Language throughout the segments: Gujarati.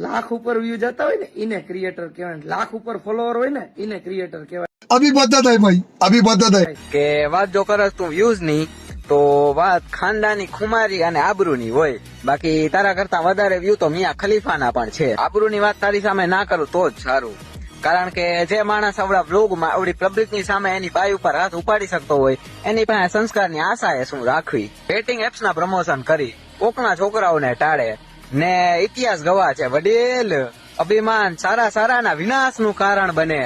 લાખ ઉપર વ્યૂ જતા હોય ને એને ક્રિએટર કહેવાય, લાખ ઉપર ફોલોવર હોય ને એને ક્રિએટર કહેવાય. अभी बदत है भाई, अभी बदत है કે વાત જો કરસ તું વ્યૂઝ ની તો વાત ખાનદાની ખુમારી અને આબરૂની હોય. બાકી તારા કરતા વધારે વ્યૂ તો મિયા ખલીફાના પણ છે. આબરૂની વાત તારી સામે ના કરું તો જ સારું, કારણ કે જે માણસ આવડા વ્લોગમાં આવડી પબ્લિકની સામે એની બાઈ ઉપર હાથ ઉપાડી શકતો હોય એની પાસે સંસ્કારની આશા એ શું રાખવી. ડેટિંગ એપ્સના પ્રમોશન કરી કોકના છોકરાઓને ટાળે ને ઇતિહાસ ગવા છે વડીલ. અભિમાન સારા વિનાશનું કારણ બને.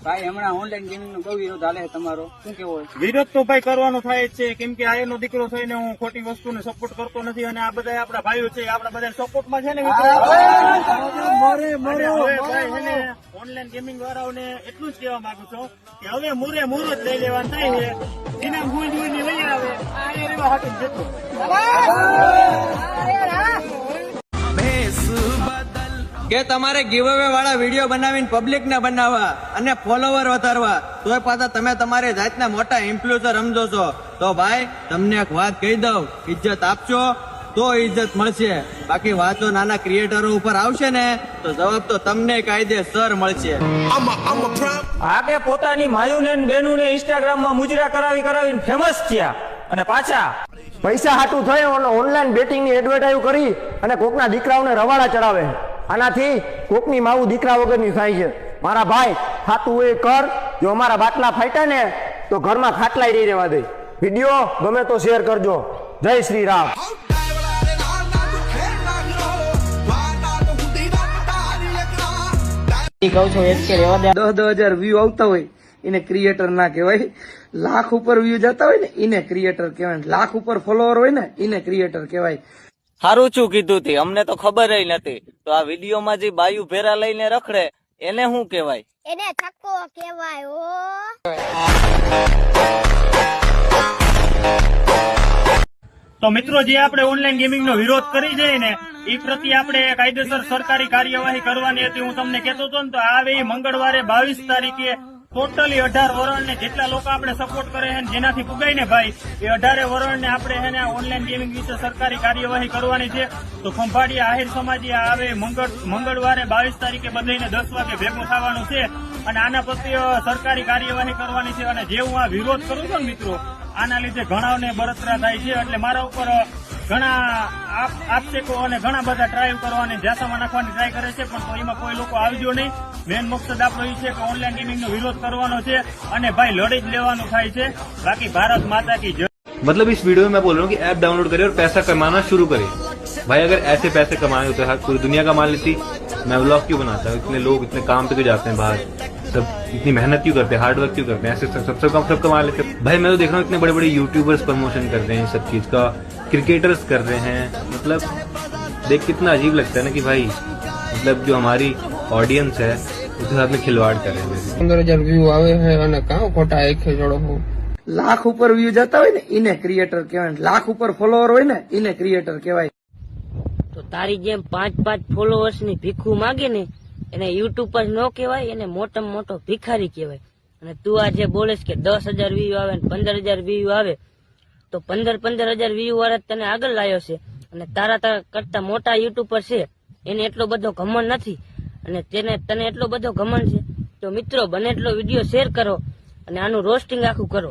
ભાઈ હમણાં ઓનલાઈન ગેમિંગ નો બહુ વિરોધ હાલે છે, તમારો શું કેવો? વિરોધ તો ભાઈ કરવાનો થાય જ છે, કેમ કે આ એનો દીકરો થઈને હું ખોટી વસ્તુને સપોર્ટ કરતો નથી, અને આ બધા આપણા ભાઈઓ છે, આપણા બધા સપોર્ટમાં છે ને મિત્રો. ભાઈ છે ને ઓનલાઈન ગેમિંગ વાળાઓને એટલું જ કહેવા માંગુ છું કે હવે મોરે મોરો જ લઈ લેવાનું થાય છે. એના ગુંજ લઈ આવે આ એ રેવા હાટું જેટલું કે તમારે ગીવઅવે વાળા વિડીયો બનાવીને પબ્લિક ને બનાવવા અને ફોલોવર વધારવા, તોય પાછા તમે તમારી જાતના મોટા ઇન્ફ્લુએન્સર સમજો છો. તો ભાઈ તમને એક વાત કહી દઉં, ઇજ્જત આપશો તો ઇજ્જત મળશે, બાકી વાતો નાના ક્રિએટરો ઉપર આવશે ને તો જવાબ તો તમને કાયદેસર મળશે. આગે પોતાની માયુને બેનુને ઇન્સ્ટાગ્રામમાં મુજરા કરાવીને ફેમસ થયા અને પાછા પૈસા હાટું થઈ ઓનલાઈન બેટિંગ ની એડવર્ટાઈઝ કરી અને કોકના દીકરાઓને રવાડા ચડાવે. આનાથી કોકની માવું દીકરા વગરની થાય છે. મારા ભાઈ ખાતું એ કર, જો અમારા બાટલા ફાટ્યા ને તો ઘરમાં ખાટલાય રહી રહેવા દે. વિડીયો ગમે તો શેર કરજો. જય શ્રી રામ. કહું છું 10,000 વ્યૂ આવતા હોય એને ક્રિએટર ના કહેવાય, લાખ ઉપર વ્યૂ જતા હોય ને એને ક્રિએટર કહેવાય, લાખ ઉપર ફોલોવર હોય ને એને ક્રિએટર કહેવાય. સારું શું કીધું તી, અમને તો ખબર નથી. તો આ વિડીયોમાં જે બાયુ ભેરા લઈને રખડે એને શું કહેવાય? એને થક્કો કહેવાય. તો મિત્રો જે આપણે ઓનલાઈન ગેમિંગ નો વિરોધ કરી છે ને એ પ્રત્યે આપણે કાયદેસર સરકારી કાર્યવાહી કરવાની હતી. હું તમને કહેતો હતો ને તો આવે મંગળવારે 22 તારીખે ટોટલી 18 વરણ ને જેટલા લોકો આપણે સપોર્ટ કરે છે જેનાથી પુગાય ને ભાઈ એ 18 વરણ ને આપણે એને ઓનલાઈન ગેમિંગ વિશે સરકારી કાર્યવાહી કરવાની છે. તો ખંભાળિયા આહિર સમાજે આવે મંગળવારે 22 તારીખે બધાને 10 વાગે ભેગું થવાનું છે અને આના પ્રત્યે સરકારી કાર્યવાહી કરવાની છે. અને જે હું આ વિરોધ કરું છું ને મિત્રો, આના લીધે ઘણાને બળતરા થાય છે, એટલે મારા ઉપર ઘણા આક્ષેપો અને ઘણા બધા ટ્રાય કરવાની જાસામાં નાખવાની ટ્રાય કરે છે, પણ તો એમાં કોઈ લોકો આવજો નહીં. મેન મકસદ આપણો એ છે કે ઓનલાઈન ગેમિંગ નો વિરોધ કરવાનો છે અને ભાઈ લડી જ લેવાનું થાય છે. બાકી ભારત माता की जय. मतलब इस वीडियो में मैं बोल रहा हूँ कि ऐप डाउनलोड करें और पैसा कमाना शुरू करें. भाई अगर ऐसे पैसे कमाने होते हैं पूरी दुनिया कमा लेती, मैं व्लॉग क्यों बनाता हूँ? इतने लोग इतने काम पे क्यों जाते हैं बाहर, सब इतनी मेहनत क्यों करते हैं, हार्ड वर्क क्यों करते हैं? ऐसे सब कमा लेते हैं. भाई मैं तो देख रहा हूँ इतने बड़े बड़े यूट्यूबर्स प्रमोशन कर रहे हैं सब चीज का, क्रिकेटर्स कर रहे हैं. मतलब देख कितना अजीब लगता है ना कि भाई मतलब जो हमारी ऑडियंस है उसके साथ में खिलवाड़ कर रहे हैं. 15,000 વ્યૂ આવે છે અને કાં ખોટા એક જોડો. લાખ ઉપર વ્યૂ જતા હોય ને એને ક્રિએટર કહેવાય, લાખ ઉપર ફોલોવર હોય ને એને ક્રિએટર કહેવાય. તો તારી જેમ 5 ફોલોવર્સ ની ભીખું માગે ને એને યુટ્યુબર ન કહેવાય, એને મોટામાં મોટો ભિખારી કહેવાય. અને તું આ જે બોલેસ કે 10,000 વ્યૂ આવે ને 15,000 વ્યૂ આવે, તો 15,000 વ્યૂ વાળા તને આગળ લાવ્યો છે અને તારા કરતા મોટા યુટ્યુબર છે એને એટલો બધો ઘમંડ નથી અને તને એટલો બધો ઘમંડ છે. તો મિત્રો બને એટલો વિડીયો શેર કરો અને આનું રોસ્ટિંગ આખું કરો.